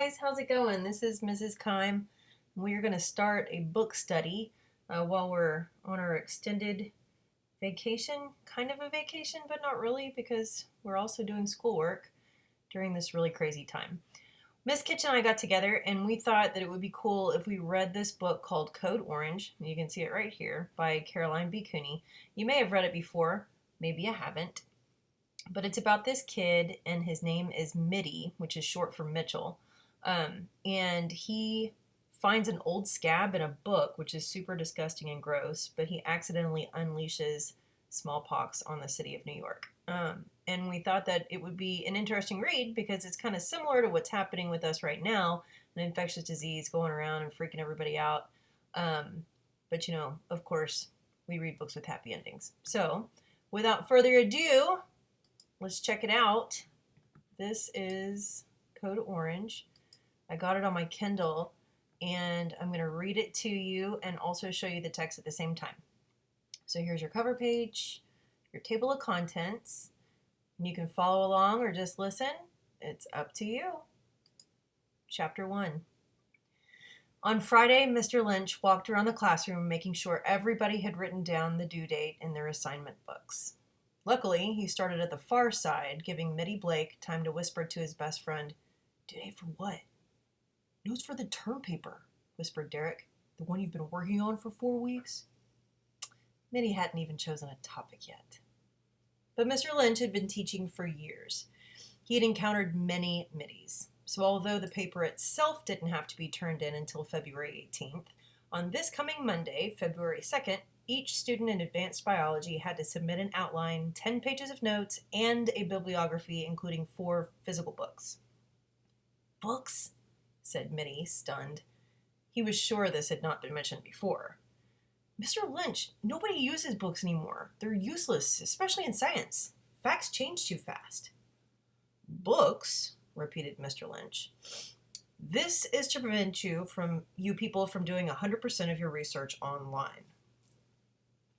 Guys, how's it going? This is Mrs. Kime. We are going to start a book study while we're on our extended vacation. Kind of a vacation, but not really because we're also doing schoolwork during this really crazy time. Miss Kitchen and I got together and we thought that it would be cool if we read this book called Code Orange. You can see it right here by Caroline B. Cooney. You may have read it before, maybe you haven't. But it's about this kid, and his name is Mitty, which is short for Mitchell. And he finds an old scab in a book, which is super disgusting and gross, but he accidentally unleashes smallpox on the city of New York. And we thought that it would be an interesting read because it's kind of similar to what's happening with us right now, an infectious disease going around and freaking everybody out. But of course, we read books with happy endings. So, without further ado, let's check it out. This is Code Orange. I got it on my Kindle, and I'm going to read it to you and also show you the text at the same time. So here's your cover page, your table of contents, and you can follow along or just listen. It's up to you. Chapter 1. On Friday, Mr. Lynch walked around the classroom making sure everybody had written down the due date in their assignment books. Luckily, he started at the far side, giving Mitty Blake time to whisper to his best friend, "Due date for what?" "Notes for the term paper," whispered Derek. "The one you've been working on for 4 weeks?" Mitty hadn't even chosen a topic yet. But Mr. Lynch had been teaching for years. He had encountered many Mitties. So although the paper itself didn't have to be turned in until February 18th, on this coming Monday, February 2nd, each student in advanced biology had to submit an outline, 10 pages of notes, and a bibliography including 4 physical books. "Books?" said Mitty, stunned. He was sure this had not been mentioned before. "Mr. Lynch, nobody uses books anymore. They're useless, especially in science. Facts change too fast." "Books?" repeated Mr. Lynch. "This is to prevent you people from doing 100% of your research online."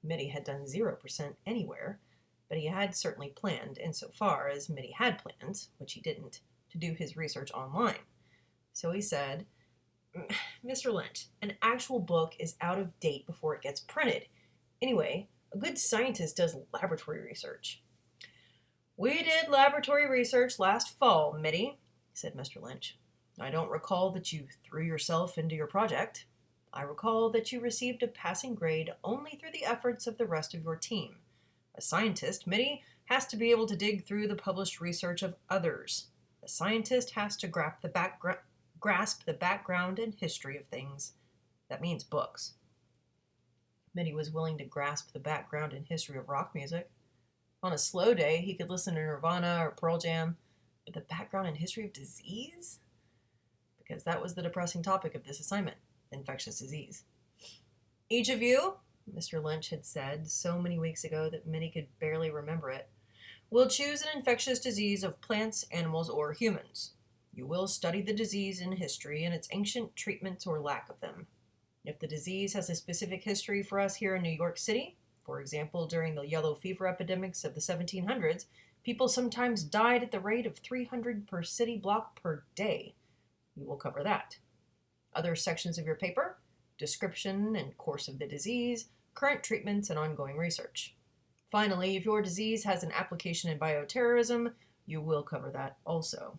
Mitty had done 0% anywhere, but he had certainly planned, insofar as Mitty had planned, which he didn't, to do his research online. So he said, "Mr. Lynch, an actual book is out of date before it gets printed. Anyway, a good scientist does laboratory research." "We did laboratory research last fall, Mitty," said Mr. Lynch. "I don't recall that you threw yourself into your project. I recall that you received a passing grade only through the efforts of the rest of your team. A scientist, Mitty, has to be able to dig through the published research of others. A scientist has to grasp the background and history of things. That means books." Mitty was willing to grasp the background and history of rock music. On a slow day, he could listen to Nirvana or Pearl Jam, but the background and history of disease? Because that was the depressing topic of this assignment, infectious disease. "Each of you," Mr. Lynch had said so many weeks ago that Mitty could barely remember it, "will choose an infectious disease of plants, animals, or humans. You will study the disease in history and its ancient treatments or lack of them. If the disease has a specific history for us here in New York City, for example, during the yellow fever epidemics of the 1700s, people sometimes died at the rate of 300 per city block per day. We will cover that. Other sections of your paper: description and course of the disease, current treatments, and ongoing research. Finally, if your disease has an application in bioterrorism, you will cover that also."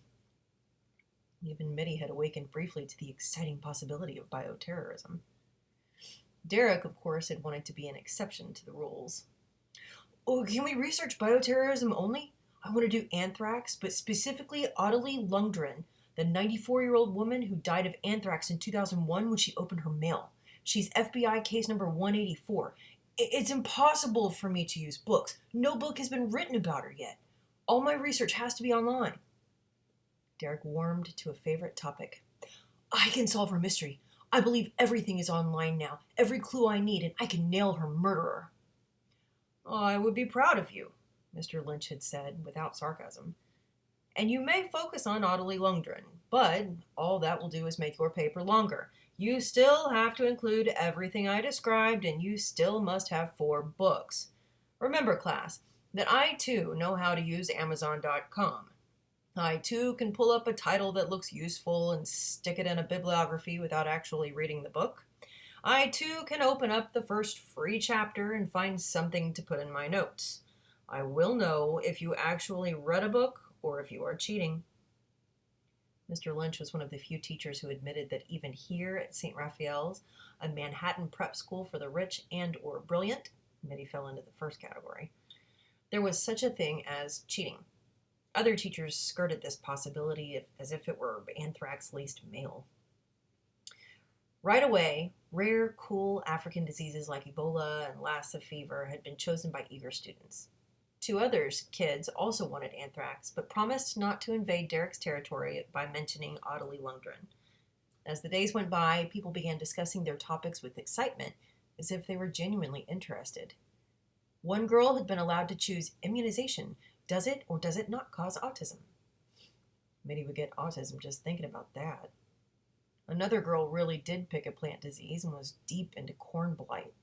Even Mitty had awakened briefly to the exciting possibility of bioterrorism. Derek, of course, had wanted to be an exception to the rules. "Oh, can we research bioterrorism only? I want to do anthrax, but specifically Ottilie Lundgren, the 94-year-old woman who died of anthrax in 2001 when she opened her mail. She's FBI case number 184. It's impossible for me to use books. No book has been written about her yet. All my research has to be online." Derek warmed to a favorite topic. "I can solve her mystery. I believe everything is online now, every clue I need, and I can nail her murderer." "I would be proud of you," Mr. Lynch had said, without sarcasm. "And you may focus on Ottilie Lundgren, but all that will do is make your paper longer. You still have to include everything I described, and you still must have 4 books. Remember, class, that I too know how to use Amazon.com. I, too, can pull up a title that looks useful and stick it in a bibliography without actually reading the book. I, too, can open up the first free chapter and find something to put in my notes. I will know if you actually read a book or if you are cheating. Mr. Lynch was one of the few teachers who admitted that even here at St. Raphael's, a Manhattan prep school for the rich and or brilliant, Mitty fell into the first category, there was such a thing as cheating. Other teachers skirted this possibility as if it were anthrax-laced mail. Right away, rare, cool African diseases like Ebola and Lassa fever had been chosen by eager students. 2 others, kids, also wanted anthrax, but promised not to invade Derek's territory by mentioning Audley Lundgren. As the days went by, people began discussing their topics with excitement, as if they were genuinely interested. One girl had been allowed to choose immunization. Does it or does it not cause autism? Mitty would get autism just thinking about that. Another girl really did pick a plant disease and was deep into corn blight.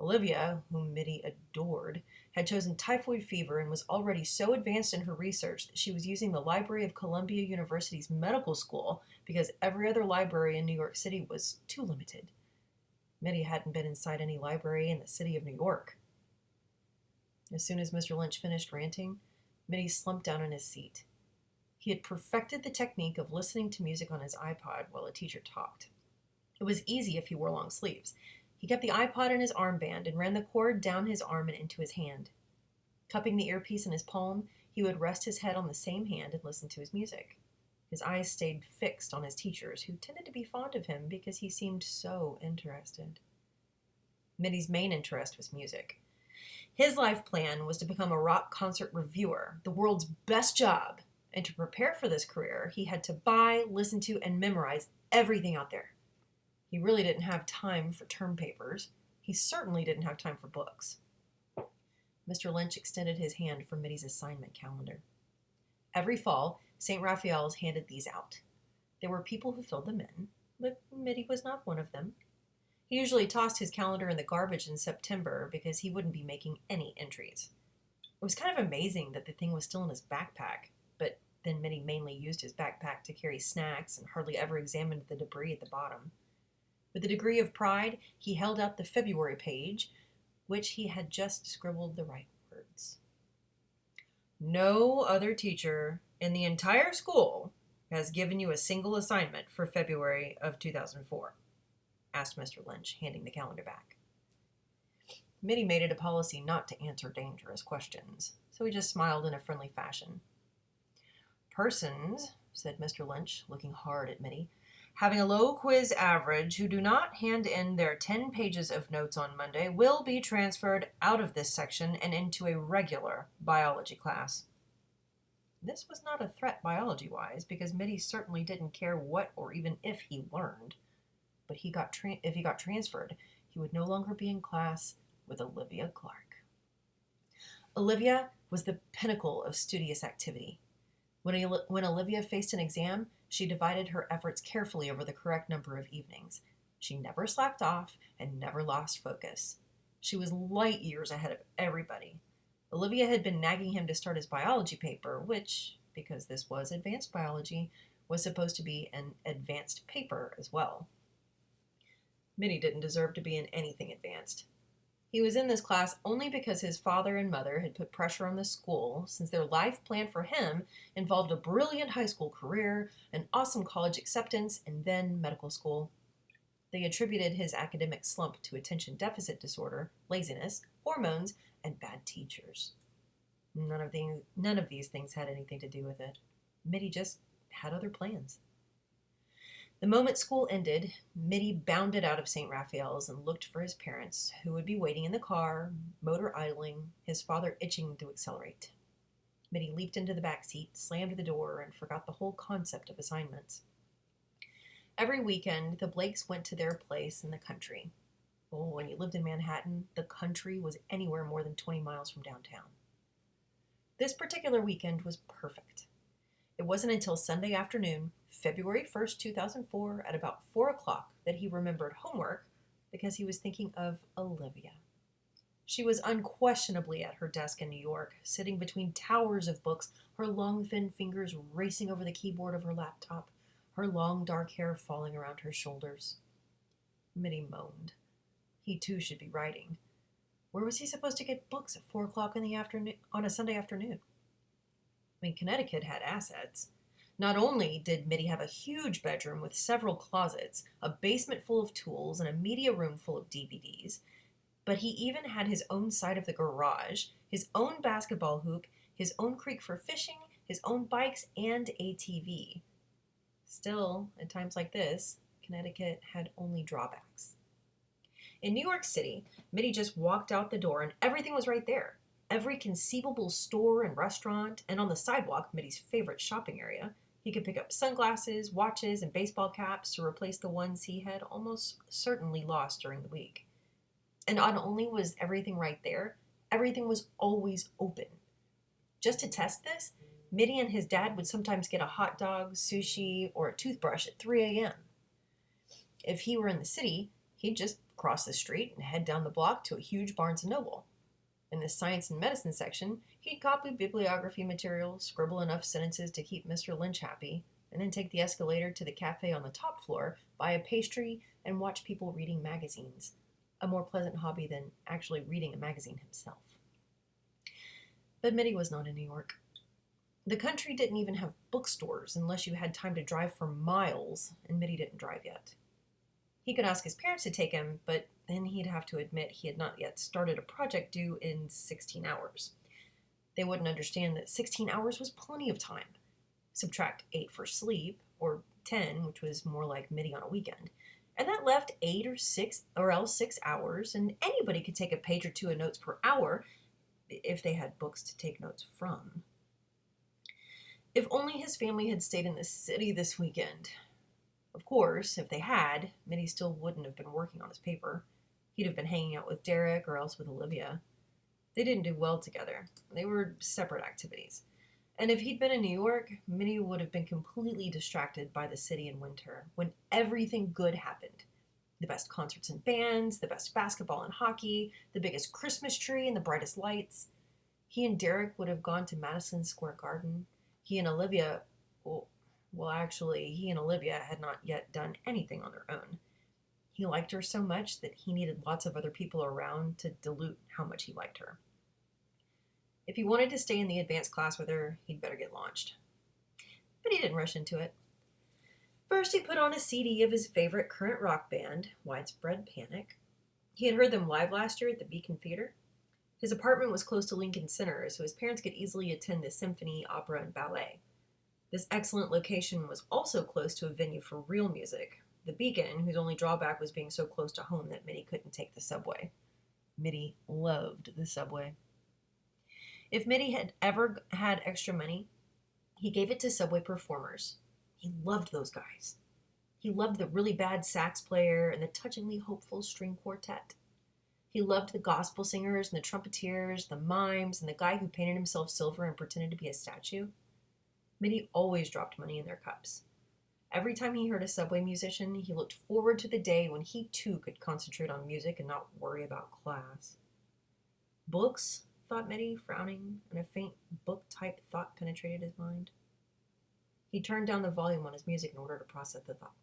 Olivia, whom Mitty adored, had chosen typhoid fever and was already so advanced in her research that she was using the Library of Columbia University's medical school because every other library in New York City was too limited. Mitty hadn't been inside any library in the city of New York. As soon as Mr. Lynch finished ranting, Mitty slumped down in his seat. He had perfected the technique of listening to music on his iPod while a teacher talked. It was easy if he wore long sleeves. He kept the iPod in his armband and ran the cord down his arm and into his hand. Cupping the earpiece in his palm, he would rest his head on the same hand and listen to his music. His eyes stayed fixed on his teachers, who tended to be fond of him because he seemed so interested. Mitty's main interest was music. His life plan was to become a rock concert reviewer, the world's best job, and to prepare for this career, he had to buy, listen to, and memorize everything out there. He really didn't have time for term papers. He certainly didn't have time for books. Mr. Lynch extended his hand for Mitty's assignment calendar. Every fall, St. Raphael's handed these out. There were people who filled them in, but Mitty was not one of them. He usually tossed his calendar in the garbage in September because he wouldn't be making any entries. It was kind of amazing that the thing was still in his backpack, but then Mitty mainly used his backpack to carry snacks and hardly ever examined the debris at the bottom. With a degree of pride, he held out the February page, which he had just scribbled the right words. No other teacher in the entire school has given you a single assignment for February of 2004, asked Mr. Lynch, handing the calendar back. Mitty made it a policy not to answer dangerous questions, so he just smiled in a friendly fashion. Persons, said Mr. Lynch, looking hard at Mitty, having a low quiz average who do not hand in their 10 pages of notes on Monday will be transferred out of this section and into a regular biology class. This was not a threat biology-wise, because Mitty certainly didn't care what or even if he learned. But if he got transferred, he would no longer be in class with Olivia Clark. Olivia was the pinnacle of studious activity. When Olivia faced an exam, she divided her efforts carefully over the correct number of evenings. She never slacked off and never lost focus. She was light years ahead of everybody. Olivia had been nagging him to start his biology paper, which, because this was advanced biology, was supposed to be an advanced paper as well. Mitty didn't deserve to be in anything advanced. He was in this class only because his father and mother had put pressure on the school, since their life plan for him involved a brilliant high school career, an awesome college acceptance, and then medical school. They attributed his academic slump to attention deficit disorder, laziness, hormones, and bad teachers. None of these things had anything to do with it. Mitty just had other plans. The moment school ended, Mitty bounded out of St. Raphael's and looked for his parents, who would be waiting in the car, motor idling, his father itching to accelerate. Mitty leaped into the back seat, slammed the door, and forgot the whole concept of assignments. Every weekend, the Blakes went to their place in the country. Well, when you lived in Manhattan, the country was anywhere more than 20 miles from downtown. This particular weekend was perfect. It wasn't until Sunday afternoon, February 1st, 2004, at about 4 o'clock, that he remembered homework because he was thinking of Olivia. She was unquestionably at her desk in New York, sitting between towers of books, her long, thin fingers racing over the keyboard of her laptop, her long, dark hair falling around her shoulders. Mitty moaned. He, too, should be writing. Where was he supposed to get books at 4 o'clock in the afternoon on a Sunday afternoon? Connecticut had assets. Not only did Mitty have a huge bedroom with several closets, a basement full of tools, and a media room full of DVDs, but he even had his own side of the garage, his own basketball hoop, his own creek for fishing, his own bikes, and a TV. Still, at times like this, Connecticut had only drawbacks. In New York City, Mitty just walked out the door and everything was right there. Every conceivable store and restaurant, and on the sidewalk, Mitty's favorite shopping area, he could pick up sunglasses, watches, and baseball caps to replace the ones he had almost certainly lost during the week. And not only was everything right there, everything was always open. Just to test this, Mitty and his dad would sometimes get a hot dog, sushi, or a toothbrush at 3 a.m. If he were in the city, he'd just cross the street and head down the block to a huge Barnes & Noble. In the science and medicine section, he'd copy bibliography material, scribble enough sentences to keep Mr. Lynch happy, and then take the escalator to the cafe on the top floor, buy a pastry, and watch people reading magazines. A more pleasant hobby than actually reading a magazine himself. But Mitty was not in New York. The country didn't even have bookstores unless you had time to drive for miles, and Mitty didn't drive yet. He could ask his parents to take him, but then he'd have to admit he had not yet started a project due in 16 hours. They wouldn't understand that 16 hours was plenty of time. Subtract 8 for sleep, or 10, which was more like Mitty on a weekend. And that left 8 or else 6 hours, and anybody could take a page or two of notes per hour if they had books to take notes from. If only his family had stayed in the city this weekend. Of course, if they had, Mitty still wouldn't have been working on his paper. He'd have been hanging out with Derek or else with Olivia. They didn't do well together. They were separate activities. And if he'd been in New York, Mitty would have been completely distracted by the city in winter, when everything good happened. The best concerts and bands, the best basketball and hockey, the biggest Christmas tree and the brightest lights. He and Derek would have gone to Madison Square Garden. He and Olivia had not yet done anything on their own. He liked her so much that he needed lots of other people around to dilute how much he liked her. If he wanted to stay in the advanced class with her, he'd better get launched. But he didn't rush into it. First, he put on a CD of his favorite current rock band, Widespread Panic. He had heard them live last year at the Beacon Theater. His apartment was close to Lincoln Center, so his parents could easily attend the symphony, opera, and ballet. This excellent location was also close to a venue for real music, the Beacon, whose only drawback was being so close to home that Mitty couldn't take the subway. Mitty loved the subway. If Mitty had ever had extra money, he gave it to subway performers. He loved those guys. He loved the really bad sax player and the touchingly hopeful string quartet. He loved the gospel singers and the trumpeters, the mimes, and the guy who painted himself silver and pretended to be a statue. Mitty always dropped money in their cups. Every time he heard a subway musician, he looked forward to the day when he too could concentrate on music and not worry about class. Books, thought Mitty, frowning, and a faint book-type thought penetrated his mind. He turned down the volume on his music in order to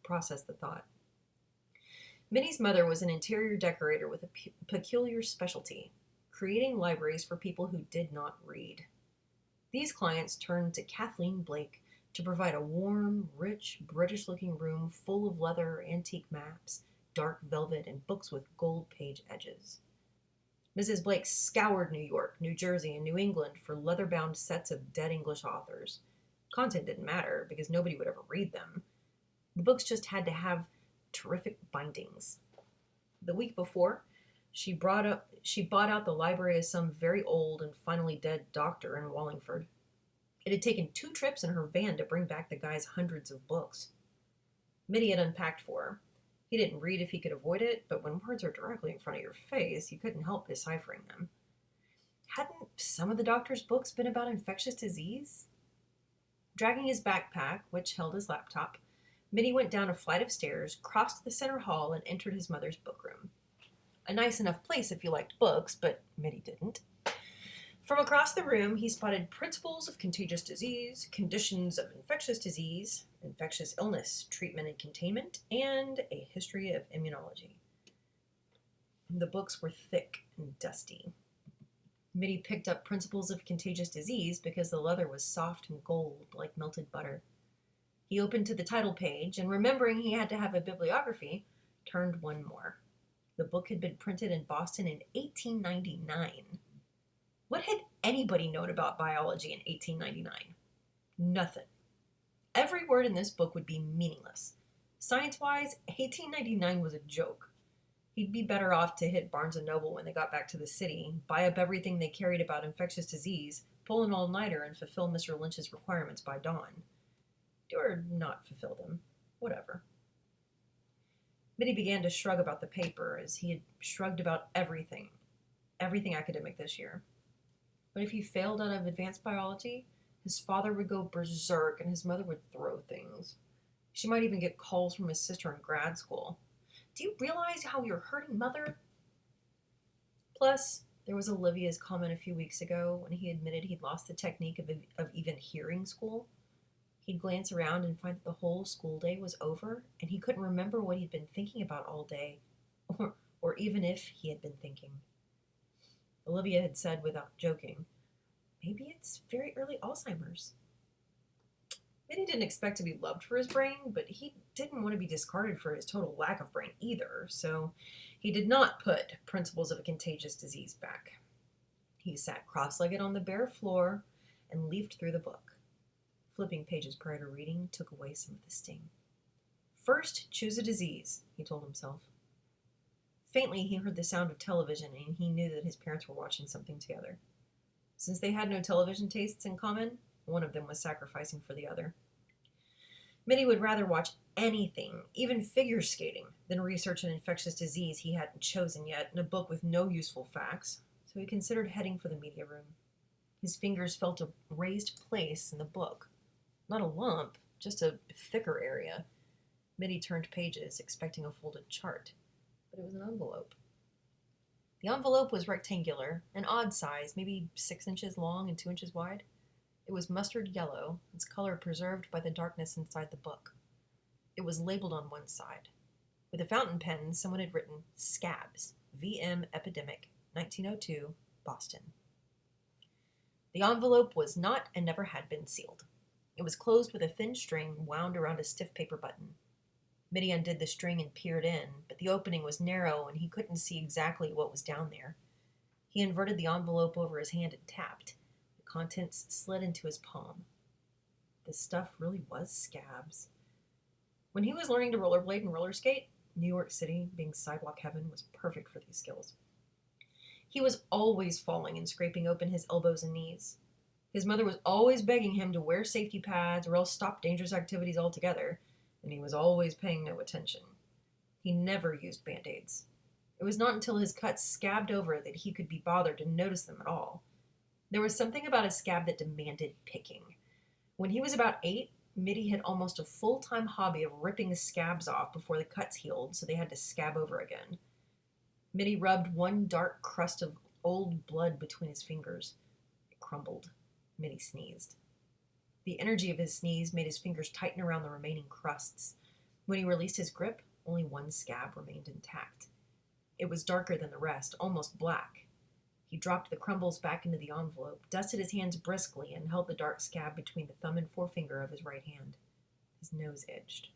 process the thought. Mitty's mother was an interior decorator with a peculiar specialty, creating libraries for people who did not read. These clients turned to Kathleen Blake to provide a warm, rich, British-looking room full of leather, antique maps, dark velvet, and books with gold page edges. Mrs. Blake scoured New York, New Jersey, and New England for leather-bound sets of dead English authors. Content didn't matter because nobody would ever read them. The books just had to have terrific bindings. The week before, she bought out the library of some very old and finally dead doctor in Wallingford. It had taken 2 trips in her van to bring back the guy's hundreds of books. Mitty had unpacked for her. He didn't read if he could avoid it, but when words are directly in front of your face, you couldn't help deciphering them. Hadn't some of the doctor's books been about infectious disease? Dragging his backpack, which held his laptop, Mitty went down a flight of stairs, crossed the center hall, and entered his mother's bookroom. A nice enough place if you liked books, but Mitty didn't. From across the room, he spotted principles of contagious disease, conditions of infectious disease, infectious illness, treatment and containment, and a history of immunology. The books were thick and dusty. Mitty picked up Principles of Contagious Disease because the leather was soft and gold like melted butter. He opened to the title page, and remembering he had to have a bibliography, turned one more. The book had been printed in Boston in 1899. What had anybody known about biology in 1899? Nothing. Every word in this book would be meaningless. Science-wise, 1899 was a joke. He'd be better off to hit Barnes & Noble when they got back to the city, buy up everything they carried about infectious disease, pull an all-nighter, and fulfill Mr. Lynch's requirements by dawn. Or not fulfill them. Whatever. Mitty began to shrug about the paper, as he had shrugged about everything academic this year. But if he failed out of advanced biology, his father would go berserk and his mother would throw things. She might even get calls from his sister in grad school. Do you realize how you're hurting Mother? Plus, there was Olivia's comment a few weeks ago when he admitted he'd lost the technique of even hearing school. He'd glance around and find that the whole school day was over, and he couldn't remember what he'd been thinking about all day, or even if he had been thinking. Olivia had said without joking, "Maybe it's very early Alzheimer's." Mitty didn't expect to be loved for his brain, but he didn't want to be discarded for his total lack of brain either, so he did not put Principles of a Contagious Disease back. He sat cross-legged on the bare floor and leafed through the book. Flipping pages prior to reading took away some of the sting. First, choose a disease, he told himself. Faintly, he heard the sound of television, and he knew that his parents were watching something together. Since they had no television tastes in common, one of them was sacrificing for the other. Mitty would rather watch anything, even figure skating, than research an infectious disease he hadn't chosen yet in a book with no useful facts, so he considered heading for the media room. His fingers felt a raised place in the book. Not a lump, just a thicker area. Mitty turned pages, expecting a folded chart, but it was an envelope. The envelope was rectangular, an odd size, maybe 6 inches long and 2 inches wide. It was mustard yellow, its color preserved by the darkness inside the book. It was labeled on one side. With a fountain pen, someone had written, "Scabs, VM Epidemic, 1902, Boston." The envelope was not and never had been sealed. It was closed with a thin string wound around a stiff paper button. Mitty undid the string and peered in, but the opening was narrow and he couldn't see exactly what was down there. He inverted the envelope over his hand and tapped. The contents slid into his palm. The stuff really was scabs. When he was learning to rollerblade and roller skate, New York City, being sidewalk heaven, was perfect for these skills. He was always falling and scraping open his elbows and knees. His mother was always begging him to wear safety pads or else stop dangerous activities altogether, and he was always paying no attention. He never used Band-Aids. It was not until his cuts scabbed over that he could be bothered to notice them at all. There was something about a scab that demanded picking. When he was about 8, Mitty had almost a full-time hobby of ripping the scabs off before the cuts healed, so they had to scab over again. Mitty rubbed one dark crust of old blood between his fingers. It crumbled. Mitty sneezed. The energy of his sneeze made his fingers tighten around the remaining crusts. When he released his grip, only one scab remained intact. It was darker than the rest, almost black. He dropped the crumbles back into the envelope, dusted his hands briskly, and held the dark scab between the thumb and forefinger of his right hand. His nose itched.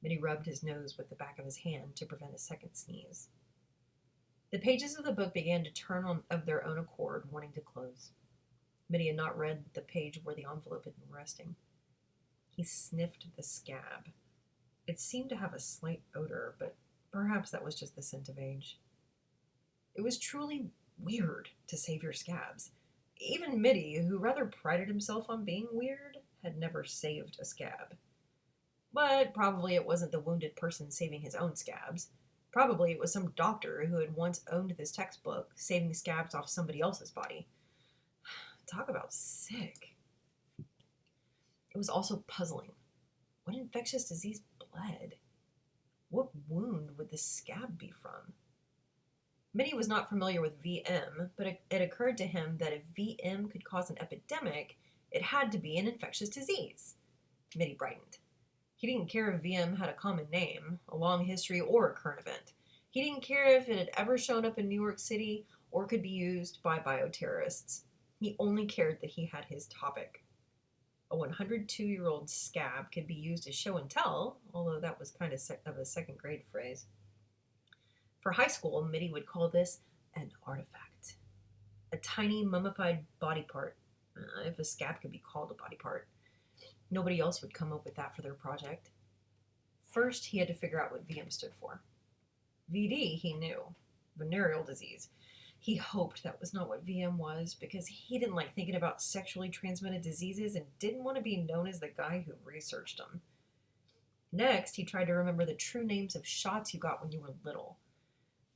Mitty rubbed his nose with the back of his hand to prevent a second sneeze. The pages of the book began to turn of their own accord, wanting to close. Mitty had not read the page where the envelope had been resting. He sniffed the scab. It seemed to have a slight odor, but perhaps that was just the scent of age. It was truly weird to save your scabs. Even Mitty, who rather prided himself on being weird, had never saved a scab. But probably it wasn't the wounded person saving his own scabs. Probably it was some doctor who had once owned this textbook, saving scabs off somebody else's body. Talk about sick. It was also puzzling. What infectious disease bled? What wound would the scab be from? Mitty was not familiar with VM, but it occurred to him that if VM could cause an epidemic, it had to be an infectious disease. Mitty brightened. He didn't care if VM had a common name, a long history, or a current event. He didn't care if it had ever shown up in New York City or could be used by bioterrorists. He only cared that he had his topic. A 102-year-old scab could be used as show and tell, although that was kind of a second grade phrase. For high school, Mitty would call this an artifact. A tiny mummified body part, if a scab could be called a body part. Nobody else would come up with that for their project. First, he had to figure out what VM stood for. VD, he knew. Venereal disease. He hoped that was not what VM was because he didn't like thinking about sexually transmitted diseases and didn't want to be known as the guy who researched them. Next, he tried to remember the true names of shots you got when you were little.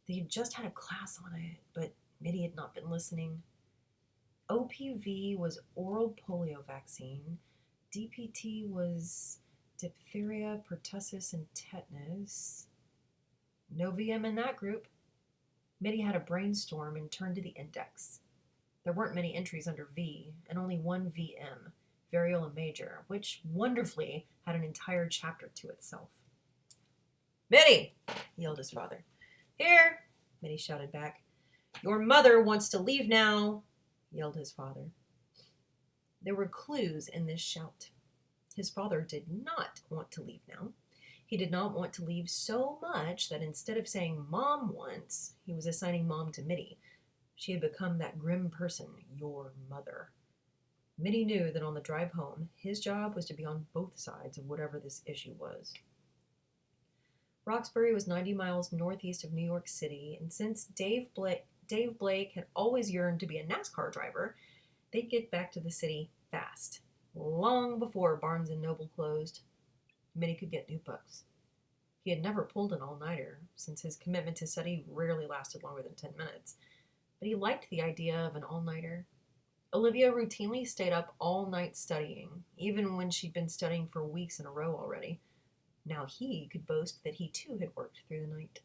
They had just had a class on it, but Mitty had not been listening. OPV was oral polio vaccine. DPT was diphtheria, pertussis, and tetanus. No VM in that group. Mitty had a brainstorm and turned to the index. There weren't many entries under V, and only one VM, variola major, which wonderfully had an entire chapter to itself. "Mitty!" yelled his father. "Here!" Mitty shouted back. "Your mother wants to leave now!" yelled his father. There were clues in this shout. His father did not want to leave now. He did not want to leave so much that instead of saying Mom wants, he was assigning Mom to Mitty. She had become that grim person, your mother. Mitty knew that on the drive home, his job was to be on both sides of whatever this issue was. Roxbury was 90 miles northeast of New York City, and since Dave Blake had always yearned to be a NASCAR driver, they'd get back to the city fast, long before Barnes & Noble closed. Mitty could get new books. He had never pulled an all-nighter, since his commitment to study rarely lasted longer than 10 minutes, but he liked the idea of an all-nighter. Olivia routinely stayed up all night studying, even when she'd been studying for weeks in a row already. Now he could boast that he too had worked through the night.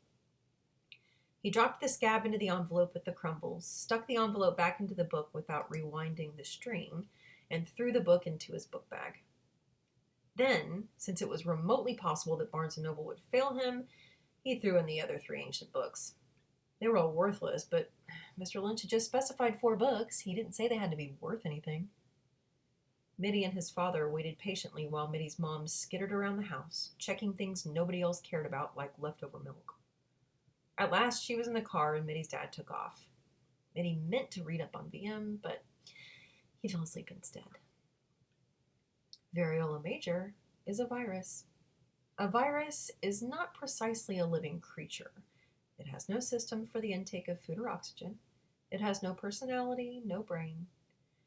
He dropped the scab into the envelope with the crumbles, stuck the envelope back into the book without rewinding the string, and threw the book into his book bag. Then, since it was remotely possible that Barnes & Noble would fail him, he threw in the other 3 ancient books. They were all worthless, but Mr. Lynch had just specified 4 books. He didn't say they had to be worth anything. Mitty and his father waited patiently while Mitty's mom skittered around the house, checking things nobody else cared about, like leftover milk. At last, she was in the car and Mitty's dad took off. Mitty meant to read up on VM, but he fell asleep instead. Variola major is a virus. A virus is not precisely a living creature. It has no system for the intake of food or oxygen. It has no personality, no brain.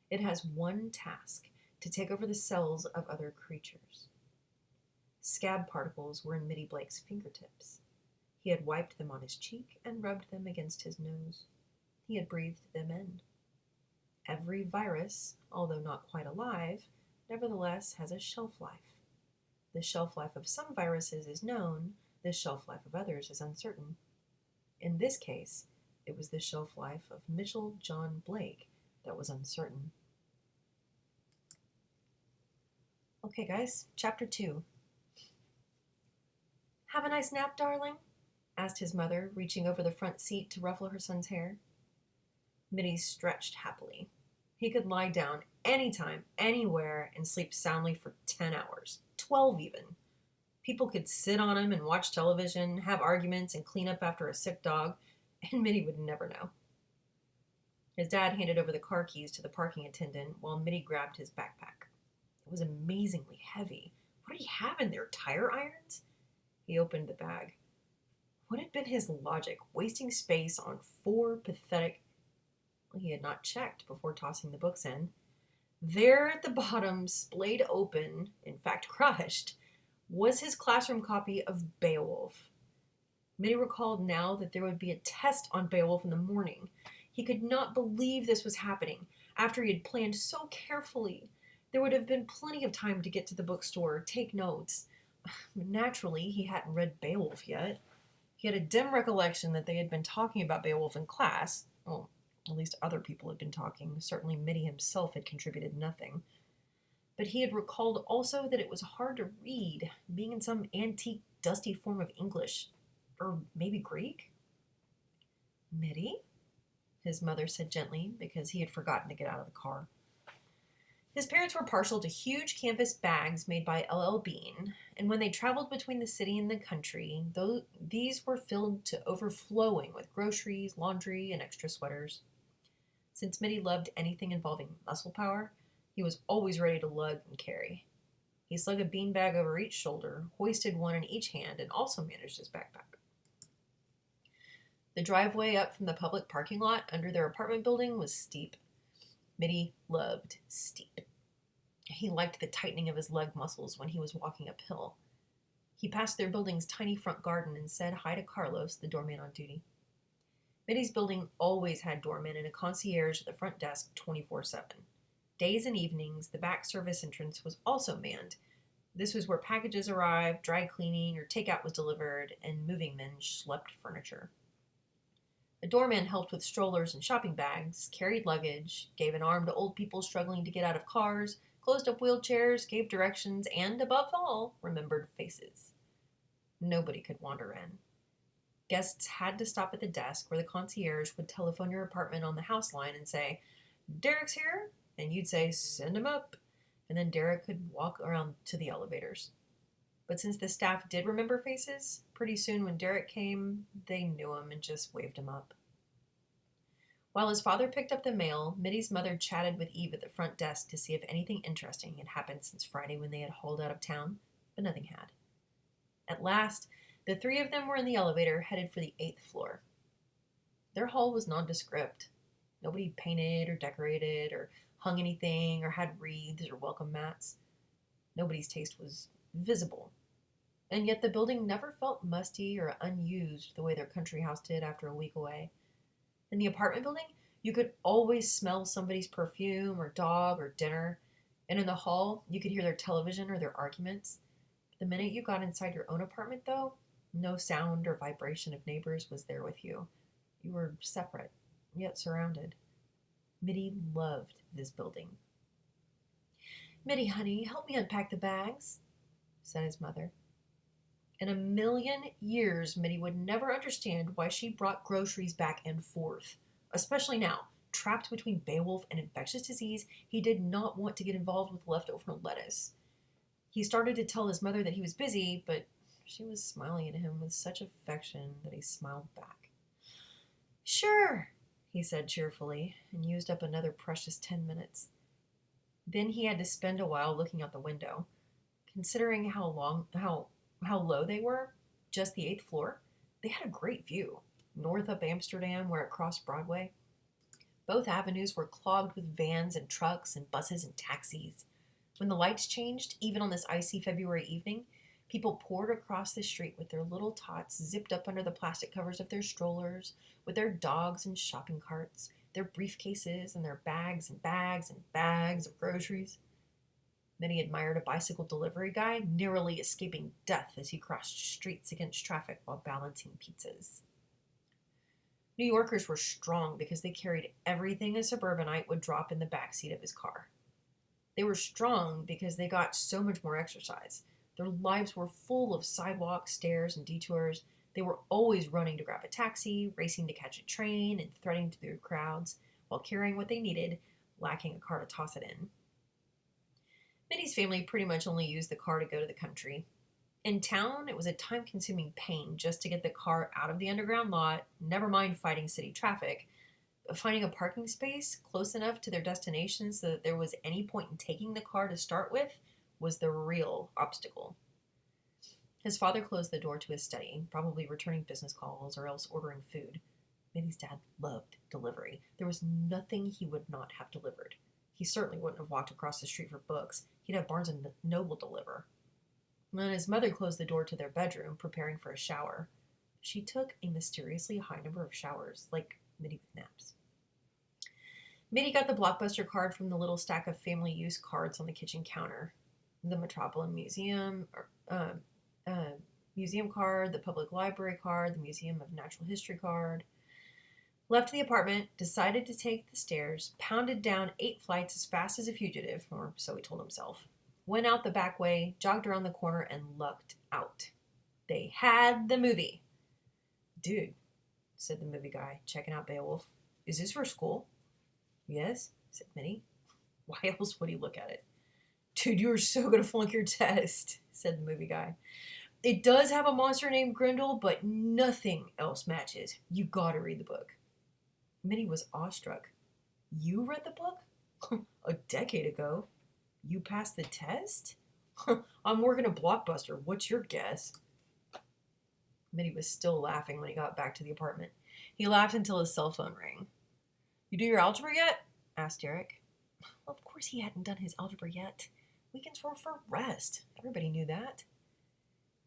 It has one task: to take over the cells of other creatures. Scab particles were in Mitty Blake's fingertips. He had wiped them on his cheek and rubbed them against his nose. He had breathed them in. Every virus, although not quite alive, nevertheless has a shelf life. The shelf life of some viruses is known, the shelf life of others is uncertain. In this case, it was the shelf life of Mitchell John Blake that was uncertain. Okay, guys, chapter 2. "Have a nice nap, darling?" asked his mother, reaching over the front seat to ruffle her son's hair. Mitty stretched happily. He could lie down anytime, anywhere, and sleep soundly for 10 hours, 12 even. People could sit on him and watch television, have arguments, and clean up after a sick dog, and Mitty would never know. His dad handed over the car keys to the parking attendant while Mitty grabbed his backpack. It was amazingly heavy. What did he have in there, tire irons? He opened the bag. What had been his logic, wasting space on 4 pathetic... He had not checked before tossing the books in. There at the bottom, splayed open, in fact crushed, was his classroom copy of Beowulf. Mitty recalled now that there would be a test on Beowulf in the morning. He could not believe this was happening. After he had planned so carefully, there would have been plenty of time to get to the bookstore, take notes. Naturally, he hadn't read Beowulf yet. He had a dim recollection that they had been talking about Beowulf in class. Well, at least other people had been talking. Certainly Mitty himself had contributed nothing. But he had recalled also that it was hard to read, being in some antique, dusty form of English. Or maybe Greek? Mitty? His mother said gently, because he had forgotten to get out of the car. His parents were partial to huge canvas bags made by L.L. Bean, and when they traveled between the city and the country, these were filled to overflowing with groceries, laundry, and extra sweaters. Since Mitty loved anything involving muscle power, he was always ready to lug and carry. He slung a beanbag over each shoulder, hoisted one in each hand, and also managed his backpack. The driveway up from the public parking lot under their apartment building was steep. Mitty loved steep. He liked the tightening of his leg muscles when he was walking uphill. He passed their building's tiny front garden and said hi to Carlos, the doorman on duty. Mitty's building always had doormen and a concierge at the front desk 24/7. Days and evenings, the back service entrance was also manned. This was where packages arrived, dry cleaning or takeout was delivered, and moving men schlepped furniture. A doorman helped with strollers and shopping bags, carried luggage, gave an arm to old people struggling to get out of cars, closed up wheelchairs, gave directions, and, above all, remembered faces. Nobody could wander in. Guests had to stop at the desk where the concierge would telephone your apartment on the house line and say, "Derek's here," and you'd say, "Send him up," and then Derek could walk around to the elevators. But since the staff did remember faces, pretty soon when Derek came, they knew him and just waved him up. While his father picked up the mail, Mitty's mother chatted with Eve at the front desk to see if anything interesting had happened since Friday when they had hauled out of town, but nothing had. At last, the three of them were in the elevator headed for the 8th floor. Their hall was nondescript. Nobody painted or decorated or hung anything or had wreaths or welcome mats. Nobody's taste was visible. And yet the building never felt musty or unused the way their country house did after a week away. In the apartment building, you could always smell somebody's perfume or dog or dinner, and in the hall, you could hear their television or their arguments. The minute you got inside your own apartment, though, no sound or vibration of neighbors was there with you. You were separate, yet surrounded. Mitty loved this building. "Mitty, honey, help me unpack the bags," said his mother. In a million years, Mitty would never understand why she brought groceries back and forth. Especially now, trapped between Beowulf and infectious disease, he did not want to get involved with leftover lettuce. He started to tell his mother that he was busy, but she was smiling at him with such affection that he smiled back. "Sure," he said cheerfully, and used up another precious 10 minutes. Then he had to spend a while looking out the window. Considering how low they were, just the 8th floor, they had a great view, north up Amsterdam where it crossed Broadway. Both avenues were clogged with vans and trucks and buses and taxis. When the lights changed, even on this icy February evening, people poured across the street with their little tots zipped up under the plastic covers of their strollers, with their dogs and shopping carts, their briefcases and their bags and bags and bags of groceries. Mitty admired a bicycle delivery guy narrowly escaping death as he crossed streets against traffic while balancing pizzas. New Yorkers were strong because they carried everything a suburbanite would drop in the backseat of his car. They were strong because they got so much more exercise. Their lives were full of sidewalks, stairs, and detours. They were always running to grab a taxi, racing to catch a train, and threading through crowds while carrying what they needed, lacking a car to toss it in. Mitty's family pretty much only used the car to go to the country. In town, it was a time-consuming pain just to get the car out of the underground lot, never mind fighting city traffic. But finding a parking space close enough to their destination so that there was any point in taking the car to start with was the real obstacle. His father closed the door to his study, probably returning business calls or else ordering food. Mitty's dad loved delivery. There was nothing he would not have delivered. He certainly wouldn't have walked across the street for books. He'd have Barnes and Noble deliver. When his mother closed the door to their bedroom, preparing for a shower, she took a mysteriously high number of showers, like Mitty with naps. Mitty got the Blockbuster card from the little stack of family use cards on the kitchen counter. The Metropolitan museum card, the public library card, the Museum of Natural History card. Left the apartment, decided to take the stairs, pounded down 8 flights as fast as a fugitive, or so he told himself. Went out the back way, jogged around the corner, and lucked out. They had the movie. Dude, said the movie guy, checking out Beowulf. Is this for school? Yes, said Minnie. Why else would he look at it? Dude, you are so going to flunk your test, said the movie guy. It does have a monster named Grendel, but nothing else matches. You gotta read the book. Minnie was awestruck. You read the book? A decade ago. You passed the test? I'm working at Blockbuster. What's your guess? Minnie was still laughing when he got back to the apartment. He laughed until his cell phone rang. You do your algebra yet? Asked Eric. Well, of course he hadn't done his algebra yet. Weekends were for rest. Everybody knew that.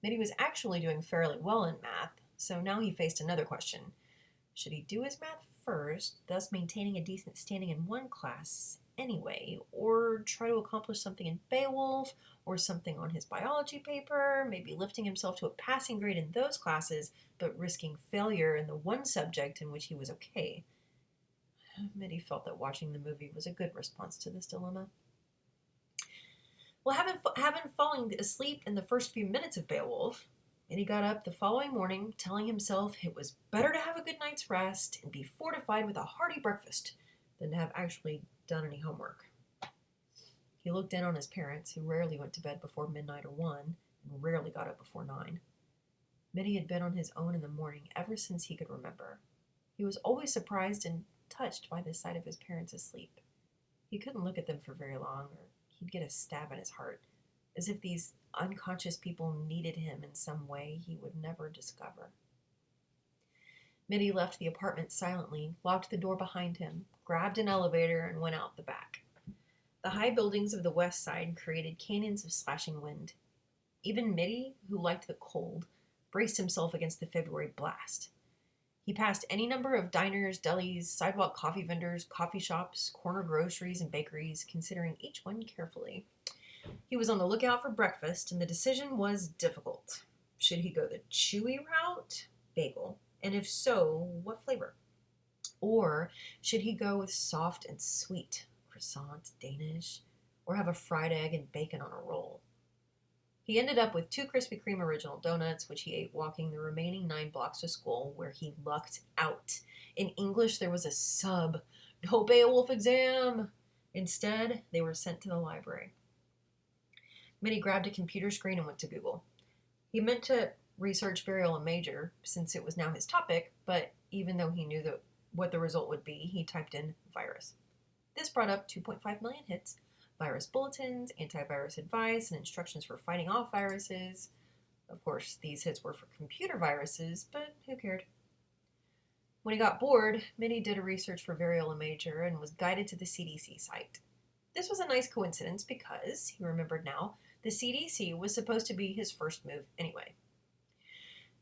Minnie was actually doing fairly well in math, so now he faced another question. Should he do his math first, thus maintaining a decent standing in one class anyway, or try to accomplish something in Beowulf, or something on his biology paper, maybe lifting himself to a passing grade in those classes, but risking failure in the one subject in which he was okay? Minnie felt that watching the movie was a good response to this dilemma. Well, having fallen asleep in the first few minutes of Beowulf, Minnie got up the following morning, telling himself it was better to have a good night's rest and be fortified with a hearty breakfast than to have actually done any homework. He looked in on his parents, who rarely went to bed before midnight or 1, and rarely got up before 9. Minnie had been on his own in the morning ever since he could remember. He was always surprised and touched by the sight of his parents asleep. He couldn't look at them for very long, or he'd get a stab in his heart, as if these unconscious people needed him in some way he would never discover. Minnie left the apartment silently, locked the door behind him, grabbed an elevator, and went out the back. The high buildings of the west side created canyons of slashing wind. Even Mitty, who liked the cold, braced himself against the February blast. He passed any number of diners, delis, sidewalk coffee vendors, coffee shops, corner groceries, and bakeries, considering each one carefully. He was on the lookout for breakfast, and the decision was difficult. Should he go the chewy route? Bagel. And if so, what flavor? Or should he go with soft and sweet? Croissant, Danish? Or have a fried egg and bacon on a roll? He ended up with 2 Krispy Kreme original donuts, which he ate walking the remaining 9 blocks to school, where he lucked out. In English, there was a sub. No Beowulf exam! Instead, they were sent to the library. Minnie grabbed a computer screen and went to Google. He meant to research variola major, since it was now his topic, but even though he knew what the result would be, he typed in virus. This brought up 2.5 million hits, virus bulletins, antivirus advice, and instructions for fighting off viruses. Of course, these hits were for computer viruses, but who cared? When he got bored, Minnie did a research for variola major and was guided to the CDC site. This was a nice coincidence because, he remembered now, the CDC was supposed to be his first move anyway.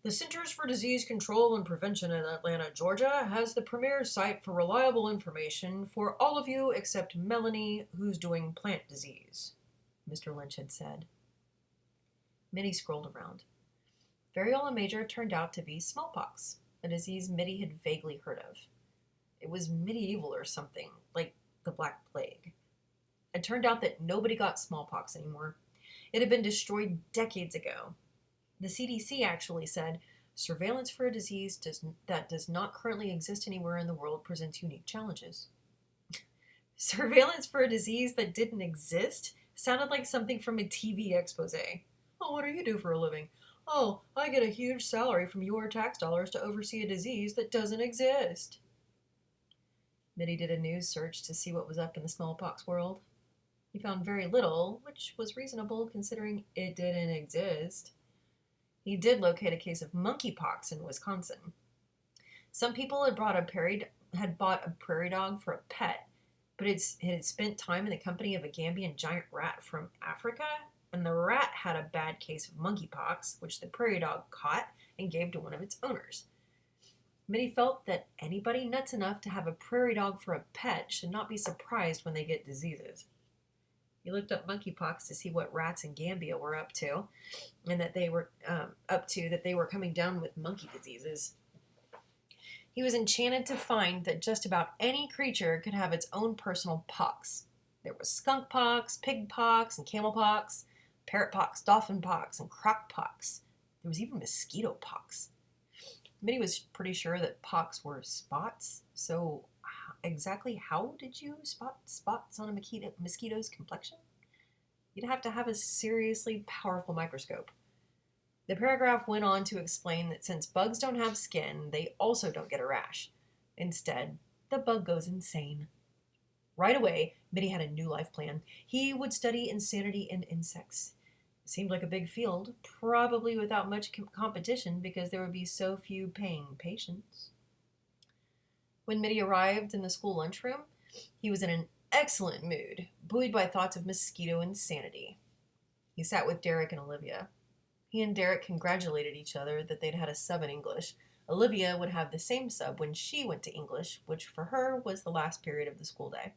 The Centers for Disease Control and Prevention in Atlanta, Georgia, has the premier site for reliable information for all of you except Melanie, who's doing plant disease, Mr. Lynch had said. Minnie scrolled around. Variola major turned out to be smallpox, a disease Minnie had vaguely heard of. It was medieval or something, like the Black Plague. It turned out that nobody got smallpox anymore. It had been destroyed decades ago. The CDC actually said, surveillance for a disease that does not currently exist anywhere in the world presents unique challenges. Surveillance for a disease that didn't exist sounded like something from a TV expose. Oh, what do you do for a living? Oh, I get a huge salary from your tax dollars to oversee a disease that doesn't exist. Mitty did a news search to see what was up in the smallpox world. He found very little, which was reasonable considering it didn't exist. He did locate a case of monkeypox in Wisconsin. Some people had bought a prairie dog for a pet, but it had spent time in the company of a Gambian giant rat from Africa, and the rat had a bad case of monkeypox, which the prairie dog caught and gave to one of its owners. Mitty felt that anybody nuts enough to have a prairie dog for a pet should not be surprised when they get diseases. He looked up monkeypox to see what rats in Gambia were up to, and that they were that they were coming down with monkey diseases. He was enchanted to find that just about any creature could have its own personal pox. There was skunk pox, pig pox, and camel pox, parrot pox, dolphin pox, and croc pox. There was even mosquito pox. Mitty was pretty sure that pox were spots, so exactly how did you spot spots on a mosquito's complexion? You'd have to have a seriously powerful microscope. The paragraph went on to explain that since bugs don't have skin, they also don't get a rash. Instead, the bug goes insane. Right away, Mitty had a new life plan. He would study insanity in insects. It seemed like a big field, probably without much competition because there would be so few paying patients. When Mitty arrived in the school lunchroom, he was in an excellent mood, buoyed by thoughts of mosquito insanity. He sat with Derek and Olivia. He and Derek congratulated each other that they'd had a sub in English. Olivia would have the same sub when she went to English, which for her was the last period of the school day.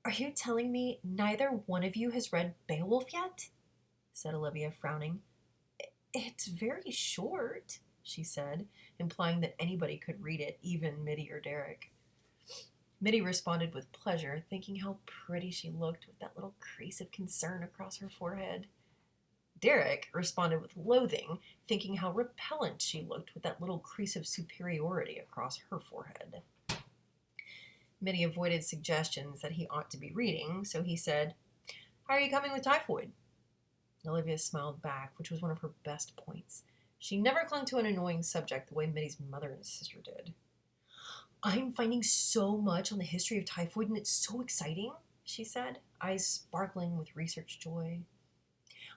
"Are you telling me neither one of you has read Beowulf yet?" said Olivia, frowning. "It's very short," she said, implying that anybody could read it, even Mitty or Derek. Mitty responded with pleasure, thinking how pretty she looked with that little crease of concern across her forehead. Derek responded with loathing, thinking how repellent she looked with that little crease of superiority across her forehead. Mitty avoided suggestions that he ought to be reading, so he said, "How are you coming with typhoid?" Olivia smiled back, which was one of her best points. She never clung to an annoying subject the way Mitty's mother and sister did. "I'm finding so much on the history of typhoid, and it's so exciting," she said, eyes sparkling with research joy.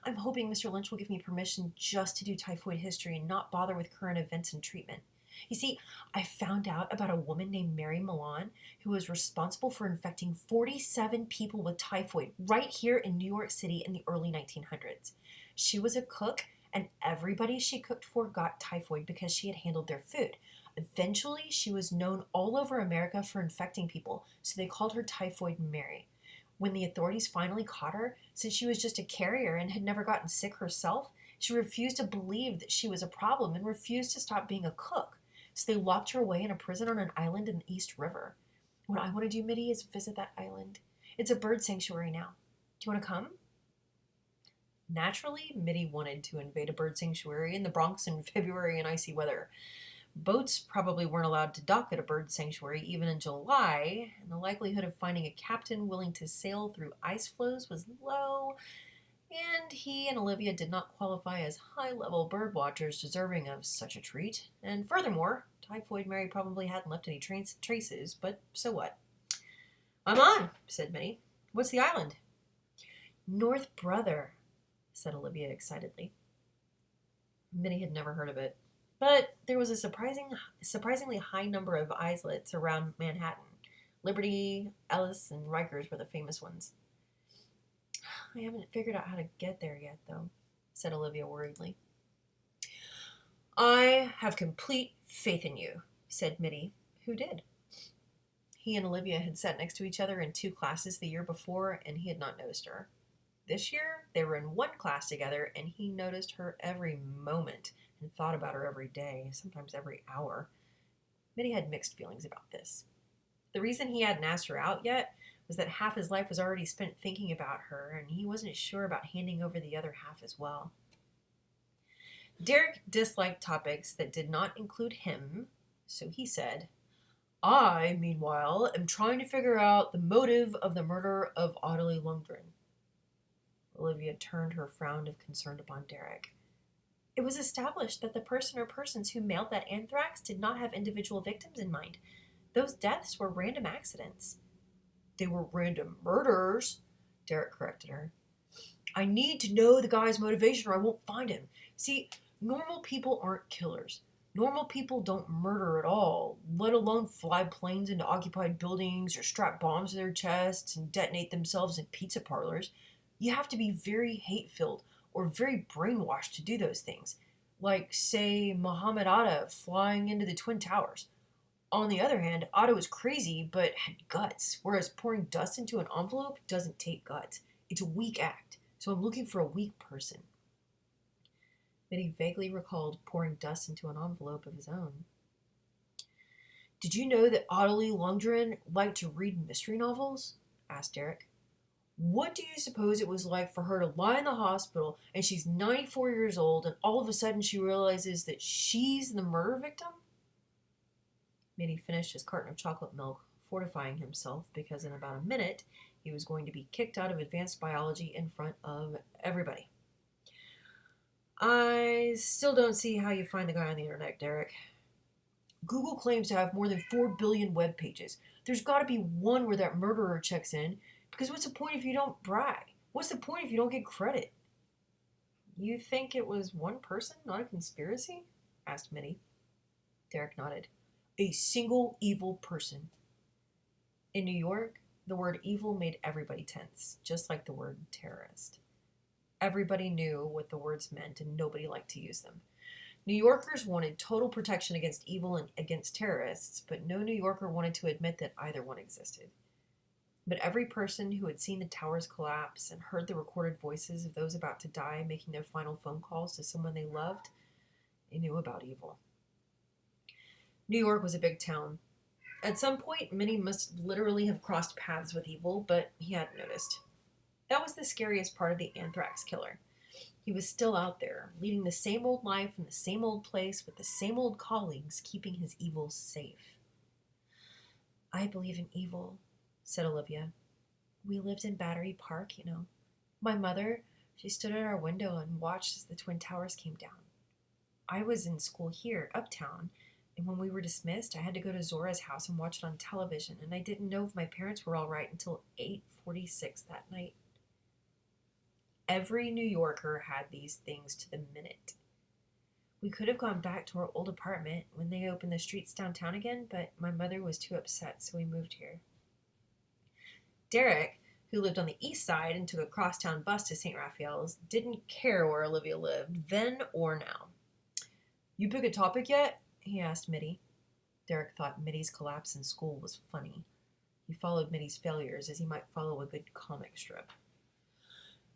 "I'm hoping Mr. Lynch will give me permission just to do typhoid history and not bother with current events and treatment. You see, I found out about a woman named Mary Milan who was responsible for infecting 47 people with typhoid right here in New York City in the early 1900s. She was a cook, and everybody she cooked for got typhoid because she had handled their food. Eventually, she was known all over America for infecting people, so they called her Typhoid Mary. When the authorities finally caught her, since she was just a carrier and had never gotten sick herself, she refused to believe that she was a problem and refused to stop being a cook. So they locked her away in a prison on an island in the East River. What I want to do, Mitty, is visit that island. It's a bird sanctuary now. Do you want to come?" Naturally, Mitty wanted to invade a bird sanctuary in the Bronx in February in icy weather. Boats probably weren't allowed to dock at a bird sanctuary even in July, and the likelihood of finding a captain willing to sail through ice floes was low, and he and Olivia did not qualify as high-level bird watchers deserving of such a treat. And furthermore, Typhoid Mary probably hadn't left any traces, but so what? "I'm on," said Mitty. "What's the island?" "North Brother," said Olivia excitedly. Mitty had never heard of it, but there was a surprisingly high number of islets around Manhattan. Liberty, Ellis, and Rikers were the famous ones. "I haven't figured out how to get there yet, though," said Olivia worriedly. "I have complete faith in you," said Mitty, who did. He and Olivia had sat next to each other in 2 classes the year before, and he had not noticed her. This year, they were in 1 class together, and he noticed her every moment and thought about her every day, sometimes every hour. Mitty had mixed feelings about this. The reason he hadn't asked her out yet was that half his life was already spent thinking about her, and he wasn't sure about handing over the other half as well. Derek disliked topics that did not include him, so he said, "I, meanwhile, am trying to figure out the motive of the murder of Audley Lundgren." Olivia turned her frown of concern upon Derek. "It was established that the person or persons who mailed that anthrax did not have individual victims in mind. Those deaths were random accidents." "They were random murders," Derek corrected her. "I need to know the guy's motivation or I won't find him. See, normal people aren't killers. Normal people don't murder at all, let alone fly planes into occupied buildings or strap bombs to their chests and detonate themselves in pizza parlors. You have to be very hate-filled or very brainwashed to do those things, like, say, Muhammad Atta flying into the Twin Towers. On the other hand, Otto is crazy but had guts, whereas pouring dust into an envelope doesn't take guts. It's a weak act, so I'm looking for a weak person. Mitty vaguely recalled pouring dust into an envelope of his own. Did you know that Ottilie Lundgren liked to read mystery novels? Asked Derek. What do you suppose it was like for her to lie in the hospital and she's 94 years old and all of a sudden she realizes that she's the murder victim? Mitty finished his carton of chocolate milk, fortifying himself because in about a minute he was going to be kicked out of advanced biology in front of everybody. I still don't see how you find the guy on the internet, Derek. Google claims to have more than 4 billion web pages. There's got to be one where that murderer checks in, because what's the point if you don't brag? What's the point if you don't get credit? You think it was one person, not a conspiracy? Asked Mitty. Derek nodded. A single evil person. In New York, the word evil made everybody tense, just like the word terrorist. Everybody knew what the words meant and nobody liked to use them. New Yorkers wanted total protection against evil and against terrorists, but no New Yorker wanted to admit that either one existed. But every person who had seen the towers collapse and heard the recorded voices of those about to die making their final phone calls to someone they loved, they knew about evil. New York was a big town. At some point, Minnie must literally have crossed paths with evil, but he hadn't noticed. That was the scariest part of the anthrax killer. He was still out there, leading the same old life in the same old place with the same old colleagues, keeping his evil safe. I believe in evil, said Olivia. We lived in Battery Park, you know. My mother, she stood at our window and watched as the Twin Towers came down. I was in school here, uptown, and when we were dismissed, I had to go to Zora's house and watch it on television, and I didn't know if my parents were all right until 8:46 that night. Every New Yorker had these things to the minute. We could have gone back to our old apartment when they opened the streets downtown again, but my mother was too upset, so we moved here. Derek, who lived on the east side and took a crosstown bus to St. Raphael's, didn't care where Olivia lived, then or now. You pick a topic yet? He asked Mitty. Derek thought Mitty's collapse in school was funny. He followed Mitty's failures as he might follow a good comic strip.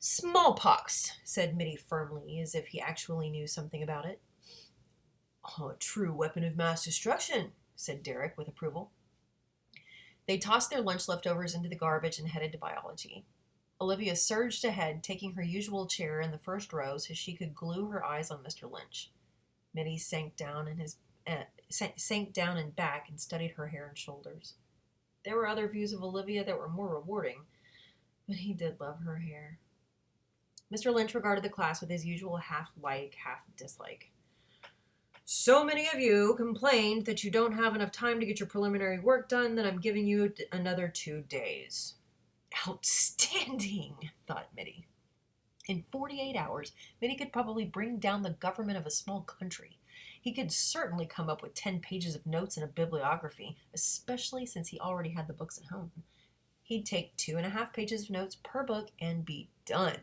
Smallpox, said Mitty firmly, as if he actually knew something about it. Oh, a true weapon of mass destruction, said Derek with approval. They tossed their lunch leftovers into the garbage and headed to biology. Olivia surged ahead, taking her usual chair in the first row so she could glue her eyes on Mr. Lynch. Mitty sank down and back and studied her hair and shoulders. There were other views of Olivia that were more rewarding, but he did love her hair. Mr. Lynch regarded the class with his usual half-like, half-dislike. So many of you complained that you don't have enough time to get your preliminary work done that I'm giving you another 2 days. Outstanding, thought Mitty. In 48 hours, Mitty could probably bring down the government of a small country. He could certainly come up with 10 pages of notes and a bibliography, especially since he already had the books at home. He'd take 2.5 pages of notes per book and be done.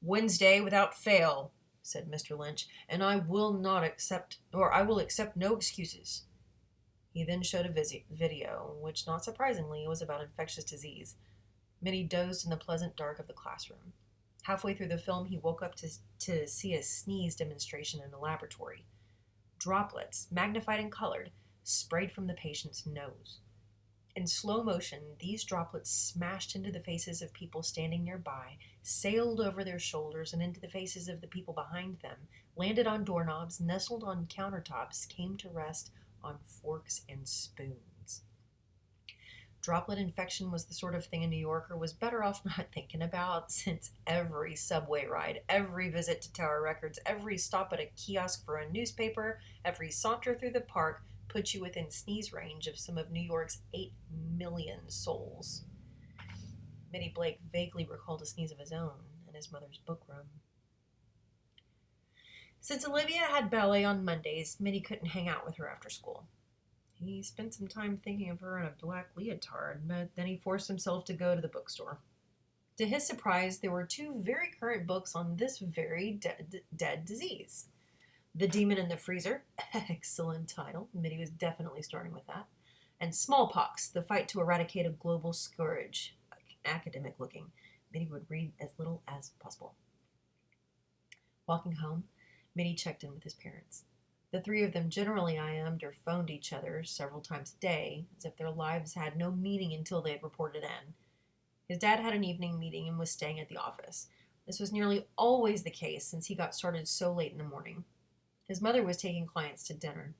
Wednesday without fail, said Mr. Lynch, and I will accept no excuses. He then showed a video, which, not surprisingly, was about infectious disease. Mitty dozed in the pleasant dark of the classroom. Halfway through the film, he woke up to see a sneeze demonstration in a laboratory. Droplets, magnified and colored, sprayed from the patient's nose. In slow motion, these droplets smashed into the faces of people standing nearby, sailed over their shoulders and into the faces of the people behind them, landed on doorknobs, nestled on countertops, came to rest on forks and spoons. Droplet infection was the sort of thing a New Yorker was better off not thinking about, since every subway ride, every visit to Tower Records, every stop at a kiosk for a newspaper, every saunter through the park put you within sneeze range of some of New York's 8 million souls. Mitty Blake vaguely recalled a sneeze of his own in his mother's bookroom. Since Olivia had ballet on Mondays, Mitty couldn't hang out with her after school. He spent some time thinking of her in a black leotard, but then he forced himself to go to the bookstore. To his surprise, there were 2 very current books on this very dead disease. The Demon in the Freezer. Excellent title. Mitty was definitely starting with that. And Smallpox, The Fight to Eradicate a Global Scourge. Academic looking. Mitty would read as little as possible. Walking home, Mitty checked in with his parents. The three of them generally IM'd or phoned each other several times a day, as if their lives had no meaning until they had reported in. His dad had an evening meeting and was staying at the office. This was nearly always the case since he got started so late in the morning. His mother was taking clients to dinner.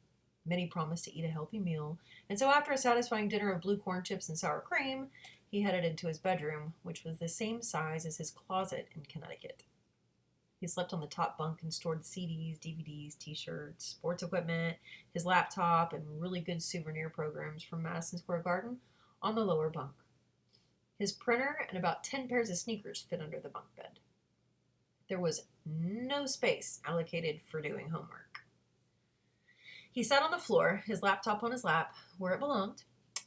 Mitty promised to eat a healthy meal, and so after a satisfying dinner of blue corn chips and sour cream, he headed into his bedroom, which was the same size as his closet in Connecticut. He slept on the top bunk and stored CDs, DVDs, t-shirts, sports equipment, his laptop, and really good souvenir programs from Madison Square Garden on the lower bunk. His printer and about 10 pairs of sneakers fit under the bunk bed. There was no space allocated for doing homework. He sat on the floor, his laptop on his lap, where it belonged,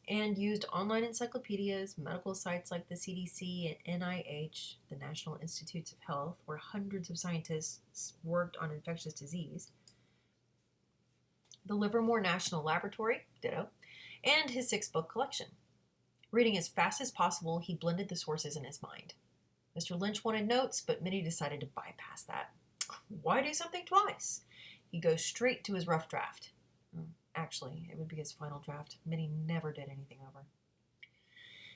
and used online encyclopedias, medical sites like the CDC and NIH, the National Institutes of Health, where hundreds of scientists worked on infectious disease, the Livermore National Laboratory, ditto, and his 6-book collection. Reading as fast as possible, he blended the sources in his mind. Mr. Lynch wanted notes, but Mitty decided to bypass that. Why do something twice? He'd go straight to his rough draft. Actually, it would be his final draft. Mitty never did anything over.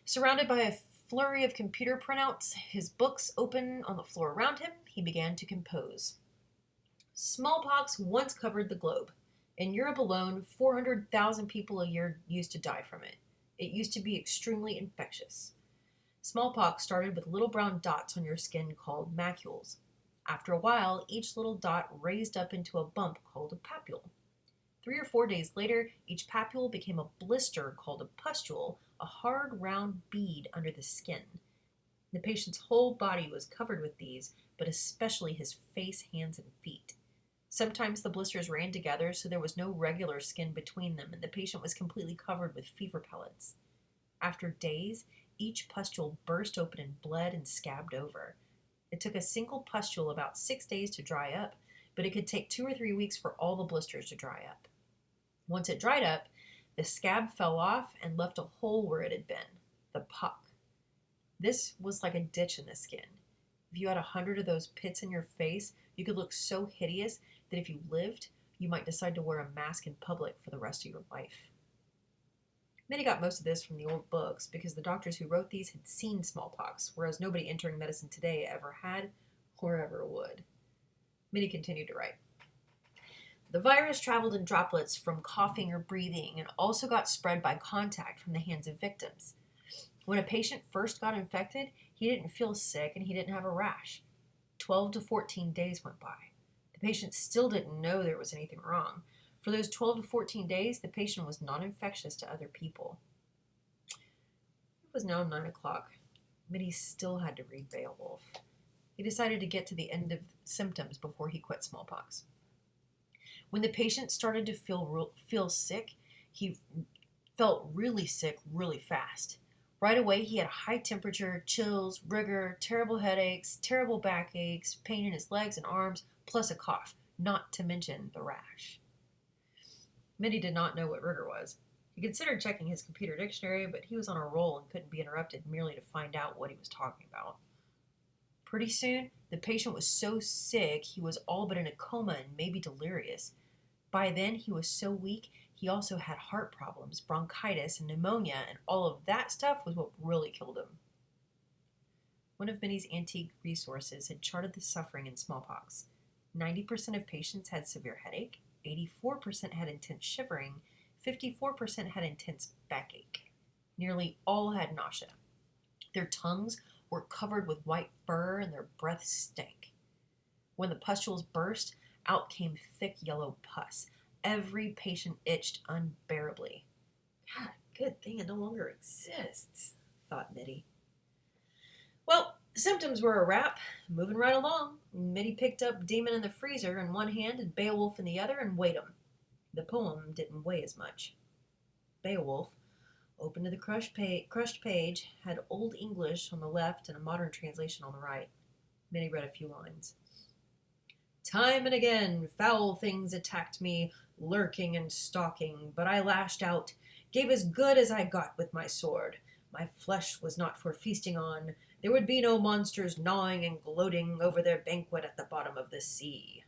Surrounded by a flurry of computer printouts, his books open on the floor around him, he began to compose. Smallpox once covered the globe. In Europe alone, 400,000 people a year used to die from it. It used to be extremely infectious. Smallpox started with little brown dots on your skin called macules. After a while, each little dot raised up into a bump called a papule. 3 or 4 days later, each papule became a blister called a pustule, a hard, round bead under the skin. The patient's whole body was covered with these, but especially his face, hands, and feet. Sometimes the blisters ran together, so there was no regular skin between them, and the patient was completely covered with fever pellets. After days, each pustule burst open and bled and scabbed over. It took a single pustule about 6 days to dry up, but it could take 2 or 3 weeks for all the blisters to dry up. Once it dried up, the scab fell off and left a hole where it had been, the puck. This was like a ditch in the skin. If you had 100 of those pits in your face, you could look so hideous that if you lived, you might decide to wear a mask in public for the rest of your life. Mitty got most of this from the old books because the doctors who wrote these had seen smallpox, whereas nobody entering medicine today ever had or ever would. Mitty continued to write. The virus traveled in droplets from coughing or breathing and also got spread by contact from the hands of victims. When a patient first got infected, he didn't feel sick and he didn't have a rash. 12 to 14 days went by. The patient still didn't know there was anything wrong. For those 12 to 14 days, the patient was non-infectious to other people. It was now 9 o'clock. Mitty still had to read Beowulf. He decided to get to the end of symptoms before he quit smallpox. When the patient started to feel sick, he felt really sick really fast. Right away, he had a high temperature, chills, rigor, terrible headaches, terrible backaches, pain in his legs and arms, plus a cough, not to mention the rash. Mitty did not know what rigor was. He considered checking his computer dictionary, but he was on a roll and couldn't be interrupted merely to find out what he was talking about. Pretty soon, the patient was so sick he was all but in a coma and maybe delirious. By then, he was so weak, he also had heart problems, bronchitis, and pneumonia, and all of that stuff was what really killed him. One of Mitty's antique resources had charted the suffering in smallpox. 90% of patients had severe headache, 84% had intense shivering, 54% had intense backache. Nearly all had nausea. Their tongues were covered with white fur and their breath stank. When the pustules burst, out came thick yellow pus. Every patient itched unbearably. God, good thing it no longer exists, thought Mitty. Well, symptoms were a wrap. Moving right along, Mitty picked up Demon in the Freezer in one hand and Beowulf in the other and weighed 'em. The poem didn't weigh as much. Beowulf, open to the crushed page, had Old English on the left and a modern translation on the right. Mitty read a few lines. Time and again, foul things attacked me, lurking and stalking, but I lashed out, gave as good as I got with my sword. My flesh was not for feasting on. There would be no monsters gnawing and gloating over their banquet at the bottom of the sea.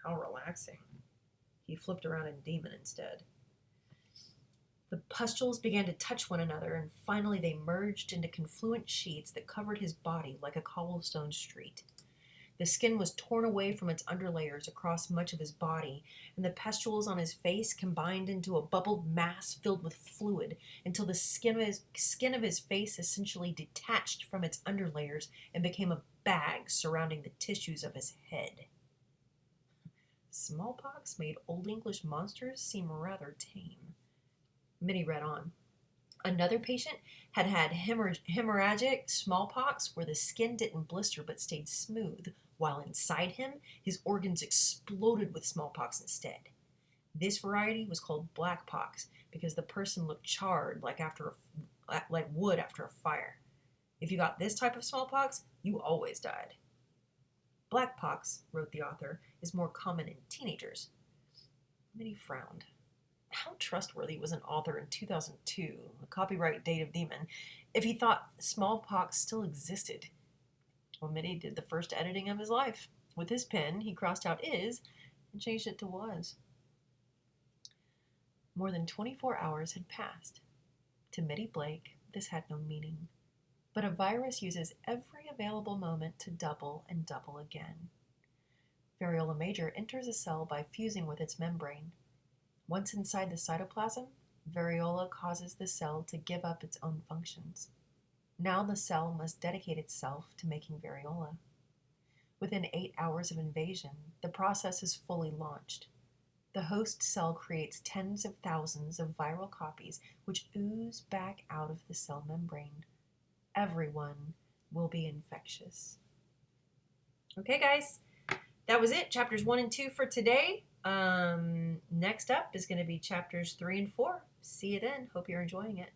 How relaxing. He flipped around in Demon instead. The pustules began to touch one another, and finally they merged into confluent sheets that covered his body like a cobblestone street. The skin was torn away from its underlayers across much of his body, and the pustules on his face combined into a bubbled mass filled with fluid until the skin of his face essentially detached from its underlayers and became a bag surrounding the tissues of his head. Smallpox made Old English monsters seem rather tame. Minnie read on. Another patient had hemorrhagic smallpox where the skin didn't blister but stayed smooth, while inside him, his organs exploded with smallpox instead. This variety was called blackpox because the person looked charred like wood after a fire. If you got this type of smallpox, you always died. Blackpox, wrote the author, is more common in teenagers. Minnie frowned. How trustworthy was an author in 2002, the copyright date of Demon, if he thought smallpox still existed? Well, Mitty did the first editing of his life. With his pen, he crossed out is and changed it to was. More than 24 hours had passed. To Mitty Blake, this had no meaning. But a virus uses every available moment to double and double again. Variola major enters a cell by fusing with its membrane. Once inside the cytoplasm, variola causes the cell to give up its own functions. Now the cell must dedicate itself to making variola. Within 8 hours of invasion, the process is fully launched. The host cell creates tens of thousands of viral copies which ooze back out of the cell membrane. Everyone will be infectious. Okay, guys, that was it. Chapters 1 and 2 for today. Next up is going to be chapters 3 and 4. See you then. Hope you're enjoying it.